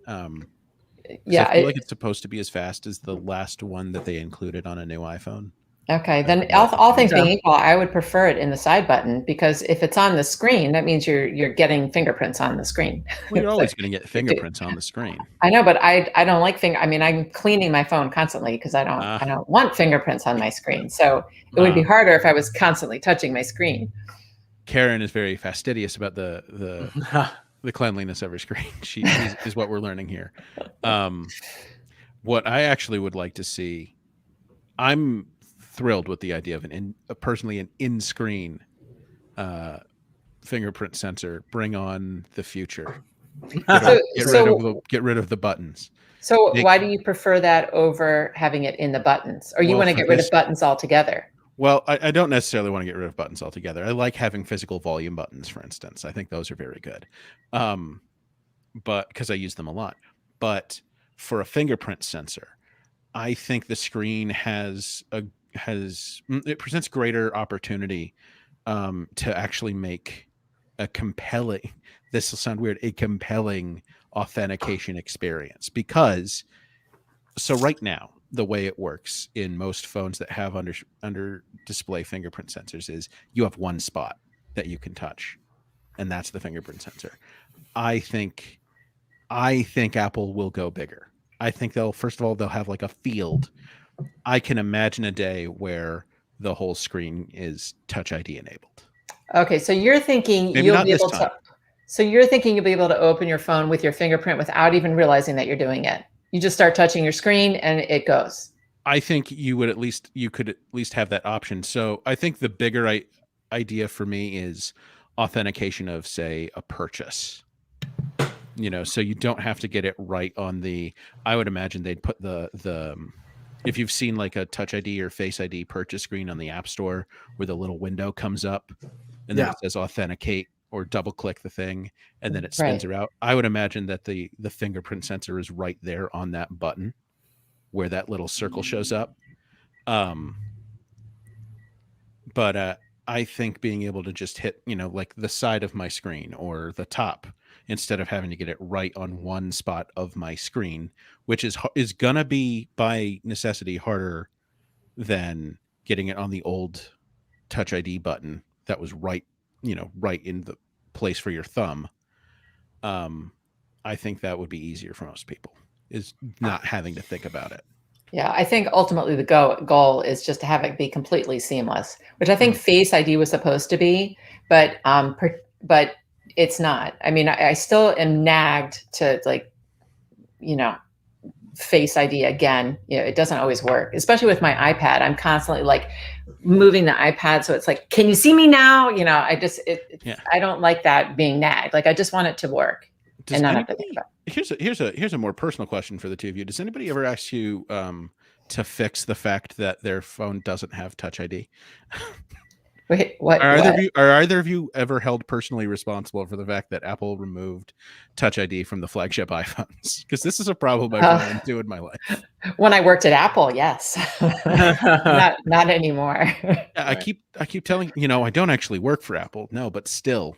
S2: Yeah,
S1: I feel like it's supposed to be as fast as the last one that they included on a new iPhone.
S2: Okay, then all things being equal, I would prefer it in the side button, because if it's on the screen, that means you're getting fingerprints on the screen.
S1: Well, you're always going to get fingerprints on the screen.
S2: I know, but I don't like I'm cleaning my phone constantly because I don't want fingerprints on my screen. So it would be harder if I was constantly touching my screen.
S1: Karen is very fastidious about the cleanliness of her screen. She is what we're learning here. What I actually would like to see, I'm thrilled with the idea of personally an in-screen fingerprint sensor. Bring on the future. Get rid of the buttons.
S2: So why do you prefer that over having it in the buttons, or you want to get rid of buttons altogether?
S1: Well, I don't necessarily want to get rid of buttons altogether. I like having physical volume buttons, for instance. I think those are very good, but because I use them a lot. But for a fingerprint sensor, I think the screen it presents greater opportunity to actually make a compelling, this will sound weird, a compelling authentication experience. Because so right now, the way it works in most phones that have under display fingerprint sensors is you have one spot that you can touch, and that's the fingerprint sensor. I think Apple will go bigger. I think they'll have like a field. I can imagine a day where the whole screen is Touch ID enabled.
S2: Okay, so you're thinking
S1: Maybe
S2: you'll
S1: not
S2: be
S1: this
S2: able
S1: time.
S2: to. So you're thinking you'll be able to open your phone with your fingerprint without even realizing that you're doing it. You just start touching your screen and it goes.
S1: I think you could at least have that option. So I think the bigger idea for me is authentication of, say, a purchase. So you don't have to get it right on the. I would imagine they'd put the if you've seen like a Touch ID or Face ID purchase screen on the App Store where the little window comes up and then it says authenticate, or double click the thing and then it spins her out. I would imagine that the fingerprint sensor is right there on that button where that little circle shows up. But I think being able to just hit, like the side of my screen or the top, instead of having to get it right on one spot of my screen, which is gonna be by necessity harder than getting it on the old Touch ID button that was right in the place for your thumb. I think that would be easier for most people, is not having to think about it.
S2: Yeah, I think ultimately the goal is just to have it be completely seamless, which I think Face ID was supposed to be, but it's not. I mean, I still am nagged to Face ID again. It doesn't always work, especially with my iPad. I'm constantly like moving the iPad, so it's like, can you see me now? I don't like that being nagged. Like I just want it to work and not have to think about it.
S1: Here's a more personal question for the two of you. Does anybody ever ask you to fix the fact that their phone doesn't have Touch ID?
S2: Wait, what?
S1: Are either of you ever held personally responsible for the fact that Apple removed Touch ID from the flagship iPhones? Because this is a problem I've run into in my life.
S2: When I worked at Apple, yes. not anymore.
S1: I keep telling I don't actually work for Apple. No, but still,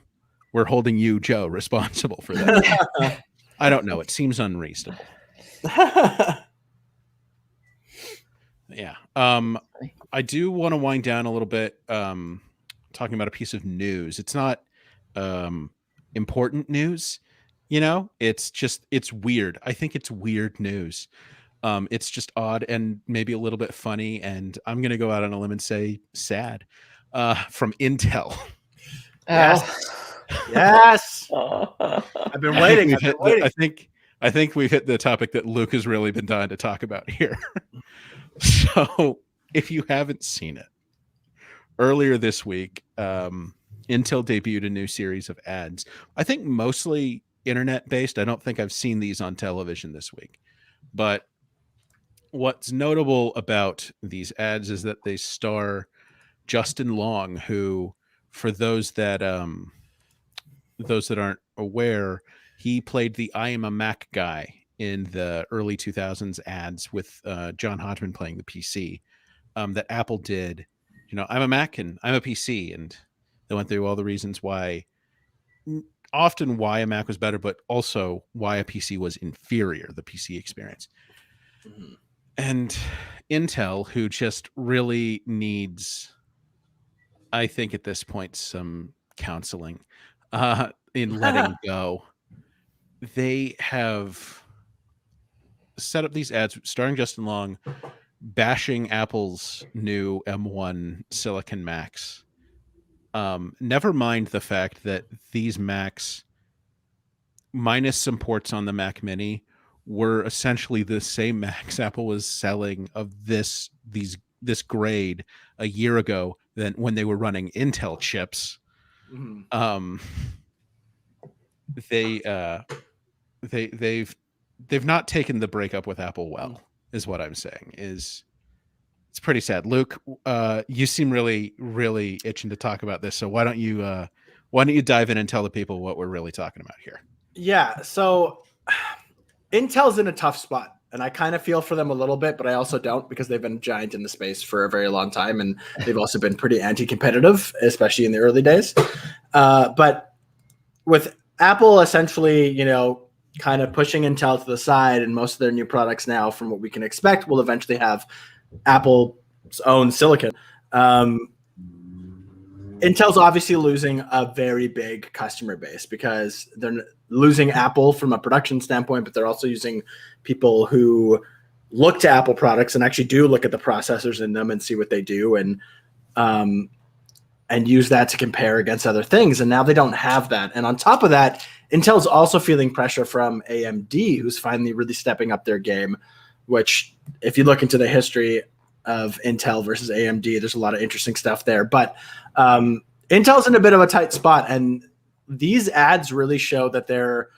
S1: we're holding you, Joe, responsible for that. I don't know. It seems unreasonable. Yeah. I do want to wind down a little bit, talking about a piece of news. It's not important news, it's weird. I think it's weird news. It's just odd and maybe a little bit funny, and I'm going to go out on a limb and say sad. From Intel.
S3: Yes. I've been waiting.
S1: I think we've hit the topic that Luke has really been dying to talk about here. So if you haven't seen it, earlier this week, Intel debuted a new series of ads. I think mostly internet based. I don't think I've seen these on television this week. But what's notable about these ads is that they star Justin Long, who, for those that aren't aware, he played the I Am a Mac guy in the early 2000s ads with John Hodgman playing the PC that Apple did. I'm a Mac and I'm a PC, and they went through all the reasons why a Mac was better, but also why a PC was inferior, the PC experience. Mm-hmm. And Intel, who just really needs, I think at this point, some counseling in letting go. They have set up these ads starring Justin Long, bashing Apple's new M1 Silicon Macs. Never mind the fact that these Macs, minus some ports on the Mac Mini, were essentially the same Macs Apple was selling of this grade a year ago than when they were running Intel chips. Mm-hmm. They've not taken the breakup with Apple well, is what I'm saying. It's pretty sad. Luke, you seem really, really itching to talk about this. So why don't you dive in and tell the people what we're really talking about here?
S3: Yeah. So Intel's in a tough spot, and I kind of feel for them a little bit, but I also don't, because they've been a giant in the space for a very long time, and they've also been pretty anti-competitive, especially in the early days. But with Apple essentially, kind of pushing Intel to the side, and most of their new products now, from what we can expect, will eventually have Apple's own silicon. Intel's obviously losing a very big customer base because they're losing Apple from a production standpoint, but they're also using people who look to Apple products and actually do look at the processors in them and see what they do, and use that to compare against other things. And now they don't have that. And on top of that, Intel's also feeling pressure from AMD, who's finally really stepping up their game, which if you look into the history of Intel versus AMD, there's a lot of interesting stuff there. But Intel's in a bit of a tight spot, and these ads really show that they're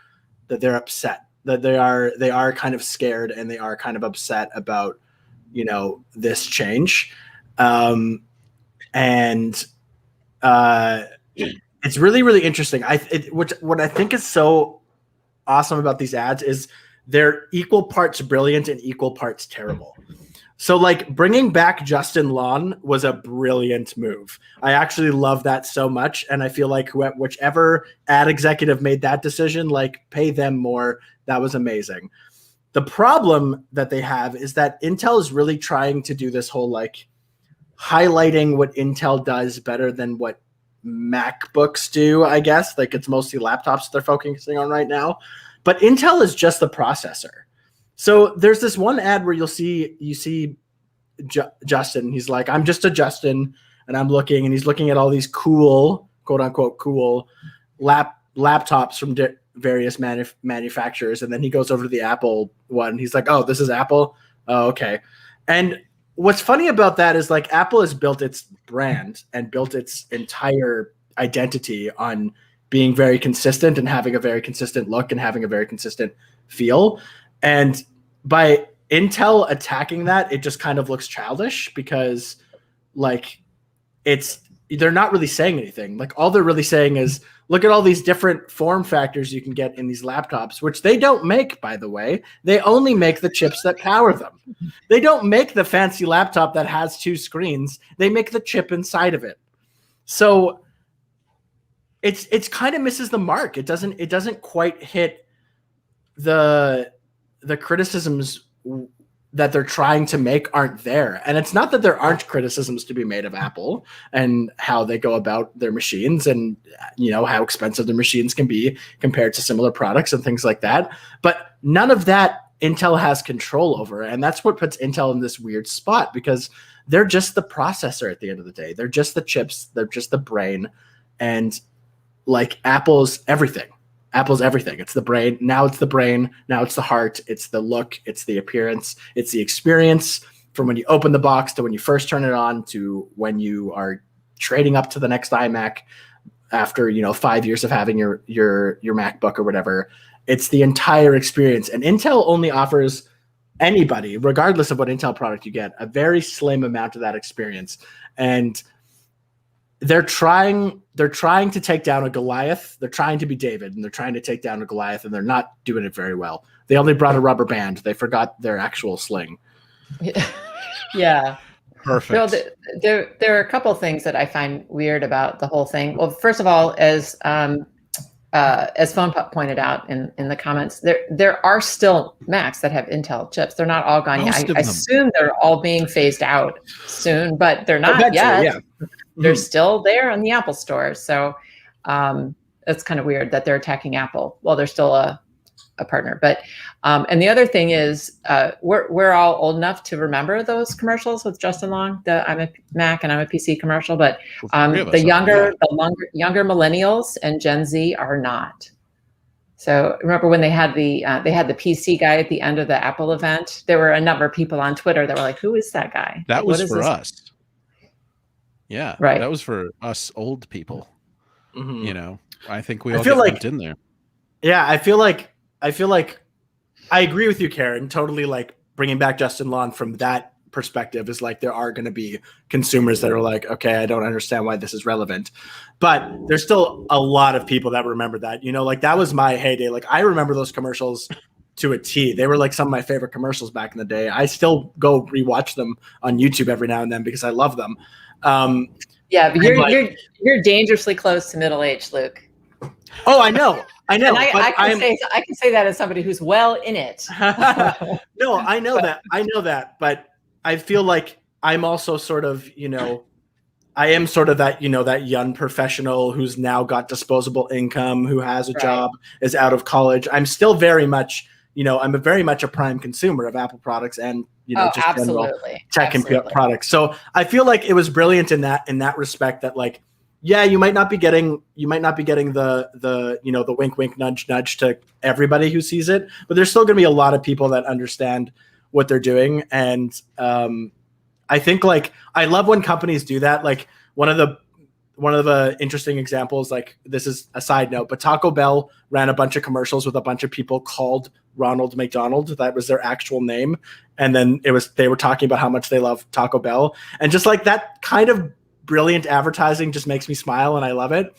S3: upset, that they are kind of scared, and they are kind of upset about this change. And it's really, really interesting. What I think is so awesome about these ads is they're equal parts brilliant and equal parts terrible. So like bringing back Justin Lawn was a brilliant move. I actually love that so much. And I feel like whichever ad executive made that decision, like pay them more. That was amazing. The problem that they have is that Intel is really trying to do this whole like highlighting what Intel does better than what MacBooks do, I guess. Like it's mostly laptops they're focusing on right now. But Intel is just the processor. So there's this one ad where you see Justin. He's like, I'm just a Justin, and I'm looking, and he's looking at all these cool, quote unquote, cool laptops from various manufacturers. And then he goes over to the Apple one. He's like, oh, this is Apple. Oh, okay. And what's funny about that is like Apple has built its brand and built its entire identity on being very consistent and having a very consistent look and having a very consistent feel. And by Intel attacking that, it just kind of looks childish because like they're not really saying anything. Like all they're really saying is, look at all these different form factors you can get in these laptops, which they don't make, by the way. They only make the chips that power them. They don't make the fancy laptop that has two screens. They make the chip inside of it. So it's kind of misses the mark. It doesn't quite hit the criticisms that they're trying to make aren't there. And it's not that there aren't criticisms to be made of Apple and how they go about their machines and, how expensive their machines can be compared to similar products and things like that. But none of that Intel has control over. And that's what puts Intel in this weird spot because they're just the processor at the end of the day. They're just the chips. They're just the brain. And like Apple's everything. Apple's everything. It's the brain. Now it's the brain. Now it's the heart. It's the look. It's the appearance. It's the experience from when you open the box to when you first turn it on to when you are trading up to the next iMac after 5 years of having your MacBook or whatever. It's the entire experience. And Intel only offers anybody, regardless of what Intel product you get, a very slim amount of that experience. And they're trying to take down a Goliath. They're trying to be David, and they're trying to take down a Goliath, and they're not doing it very well. They only brought a rubber band. They forgot their actual sling.
S2: Yeah.
S1: Perfect.
S2: Well, there are a couple of things that I find weird about the whole thing. Well, first of all, as Phone pointed out in the comments, there are still Macs that have Intel chips. They're not all gone yet. I assume they're all being phased out soon, but they're not yet. Yeah. They're still there in the Apple Store. So it's kind of weird that they're attacking Apple while they're still a partner. But and the other thing is we're all old enough to remember those commercials with Justin Long, the I'm a Mac and I'm a PC commercial. But the younger millennials and Gen Z are not. So remember when they had the PC guy at the end of the Apple event? There were a number of people on Twitter that were like, "Who is that guy?"
S1: That was for us. Yeah,
S2: right.
S1: That was for us old people. Mm-hmm. I think we all
S3: feel
S1: get in there.
S3: Yeah, I feel like I agree with you, Karen. Totally, like bringing back Justin Lawn from that perspective is like there are going to be consumers that are like, okay, I don't understand why this is relevant, but there's still a lot of people that remember that. Like that was my heyday. Like I remember those commercials to a T. They were like some of my favorite commercials back in the day. I still go rewatch them on YouTube every now and then because I love them.
S2: Yeah, but you're dangerously close to middle age, Luke.
S3: Oh, I know.
S2: And
S3: but
S2: I can say that as somebody who's well in it.
S3: No, I know that, but I feel like I'm also sort of, I am sort of that, that young professional who's now got disposable income, who has a job, is out of college. I'm still very much, I'm very much a prime consumer of Apple products and, just general tech and products. So I feel like it was brilliant in that respect that, like, yeah, you might not be getting the wink, wink, nudge, nudge to everybody who sees it, but there's still going to be a lot of people that understand what they're doing. And I think, like, I love when companies do that. Like, one of the interesting examples, like, this is a side note, but Taco Bell ran a bunch of commercials with a bunch of people called Ronald McDonald. That was their actual name. And then they were talking about how much they love Taco Bell. And just like that kind of brilliant advertising just makes me smile, and I love it.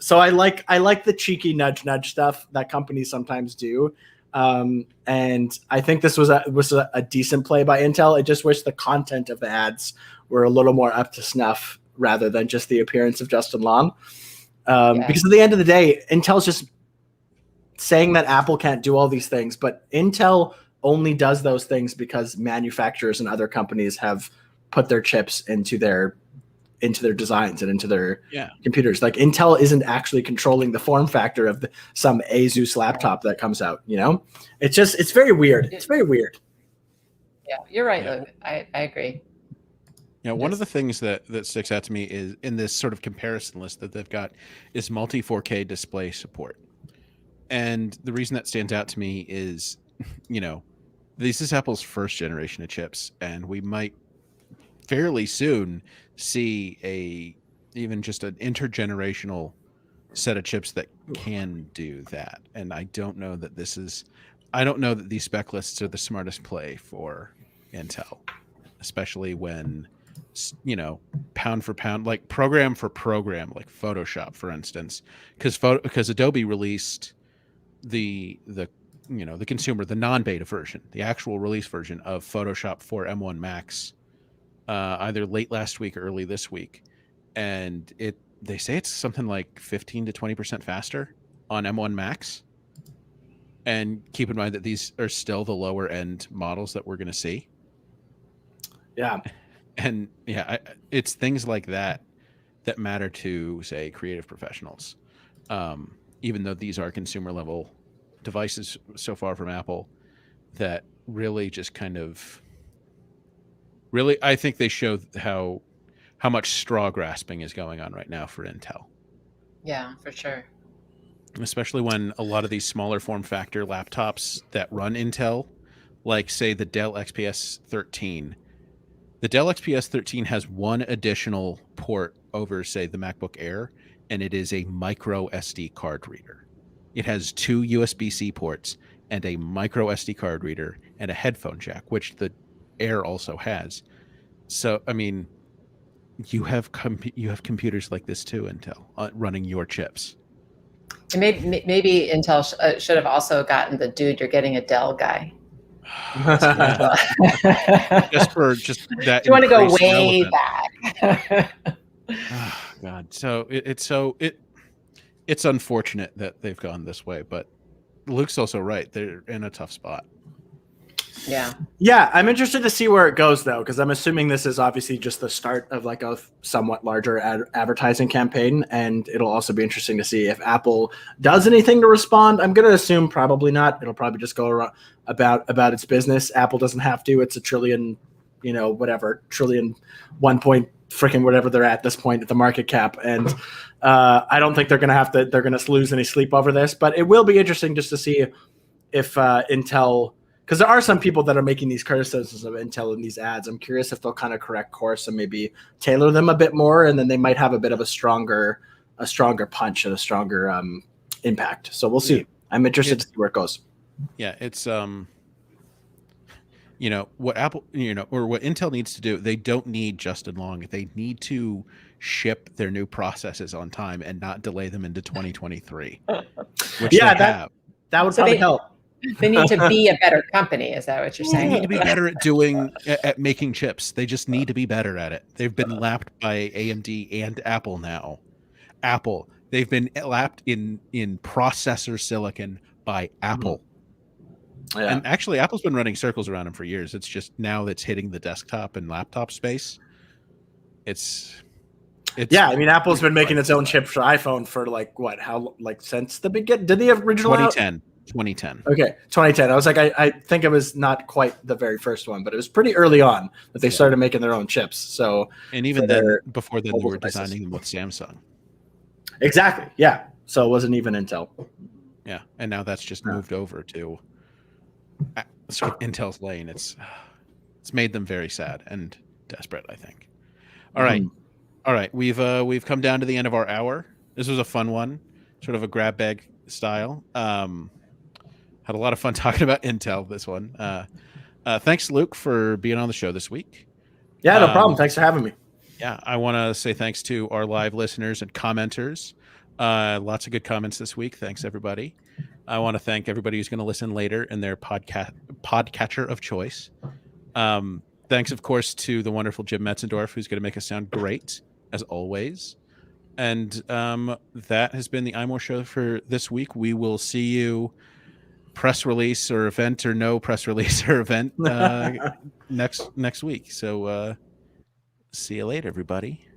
S3: So I like the cheeky nudge nudge stuff that companies sometimes do. And I think this was a decent play by Intel. I just wish the content of the ads were a little more up to snuff rather than just the appearance of Justin Long. Because at the end of the day, Intel's just saying that Apple can't do all these things, but Intel only does those things because manufacturers and other companies have put their chips into their designs and into their computers. Like, Intel isn't actually controlling the form factor of some Asus laptop that comes out, It's very weird. It's very weird.
S2: Yeah, you're right, Luke. I agree.
S1: One of the things that sticks out to me is in this sort of comparison list that they've got is multi 4K display support. And the reason that stands out to me is, this is Apple's first generation of chips, and we might fairly soon see even just an intergenerational set of chips that can do that. And I don't know that these spec lists are the smartest play for Intel, especially when, pound for pound, like program for program, like Photoshop, for instance, because Adobe released the consumer, the non-beta version, the actual release version of Photoshop for M1 Max, either late last week or early this week, and they say it's something like 15 to 20% faster on M1 Max. And keep in mind that these are still the lower end models that we're going to see.
S3: Yeah,
S1: and it's things like that matter to, say, creative professionals. Even though these are consumer level devices so far from Apple, that really just kind of I think they show how much straw grasping is going on right now for Intel.
S2: Yeah, for sure.
S1: Especially when a lot of these smaller form factor laptops that run Intel, like, say, the Dell XPS 13. The Dell XPS 13 has one additional port over, say, the MacBook Air, and it is a micro SD card reader. It has 2 USB-C ports and a micro SD card reader and a headphone jack, which the Air also has. So, I mean, you have computers like this too, Intel, running your chips.
S2: And maybe Intel should have also gotten the dude, you're getting a Dell guy.
S1: just that.
S2: Do you want to go way
S1: relevant.
S2: back?
S1: Oh, God. So it's unfortunate that they've gone this way, but Luke's also right. They're in a tough spot.
S3: Yeah, I'm interested to see where it goes, though, because I'm assuming this is obviously just the start of, like, a somewhat larger advertising campaign, and it'll also be interesting to see if Apple does anything to respond. I'm going to assume probably not. It'll probably just go around about its business. Apple doesn't have to. It's a trillion, trillion 1 point freaking whatever they're at this point at the market cap, and I don't think they're going to lose any sleep over this. But it will be interesting just to see if Intel. Because there are some people that are making these criticisms of Intel in these ads. I'm curious if they'll kind of correct course and maybe tailor them a bit more, and then they might have a bit of a stronger punch and a stronger impact. So we'll see. Yeah. I'm interested to see where it goes.
S1: Yeah, it's what Apple, or what Intel needs to do. They don't need Justin Long. They need to ship their new processes on time and not delay them into 2023. Which that
S3: would probably help.
S2: They need to be a better company. Is that what you're saying?
S1: They need to be better at making chips. They just need to be better at it. They've been lapped by AMD and Apple now. Apple, they've been lapped in processor silicon by Apple.
S3: Yeah.
S1: And actually, Apple's been running circles around them for years. It's just now that's hitting the desktop and laptop space. It's
S3: yeah, I mean, Apple's been making its own chip for iPhone for since the beginning? Did the original
S1: 2010.
S3: Okay, 2010. I was like, I think it was not quite the very first one, but it was pretty early on that they started making their own chips. So,
S1: and even then, before then, they were designing them with Samsung.
S3: Exactly. Yeah. So it wasn't even Intel.
S1: Yeah, and now that's just moved over to Intel's lane. It's made them very sad and desperate, I think. All right. We've come down to the end of our hour. This was a fun one, sort of a grab bag style. Had a lot of fun talking about Intel. This one. Thanks, Luke, for being on the show this week.
S3: Yeah, no problem. Thanks for having me.
S1: Yeah, I want to say thanks to our live listeners and commenters. Lots of good comments this week. Thanks, everybody. I want to thank everybody who's going to listen later in their podcatcher of choice. Thanks, of course, to the wonderful Jim Metzendorf, who's going to make us sound great, as always. And that has been the iMore show for this week. We will see you, press release or event or no press release or event, next week. So see you later, everybody.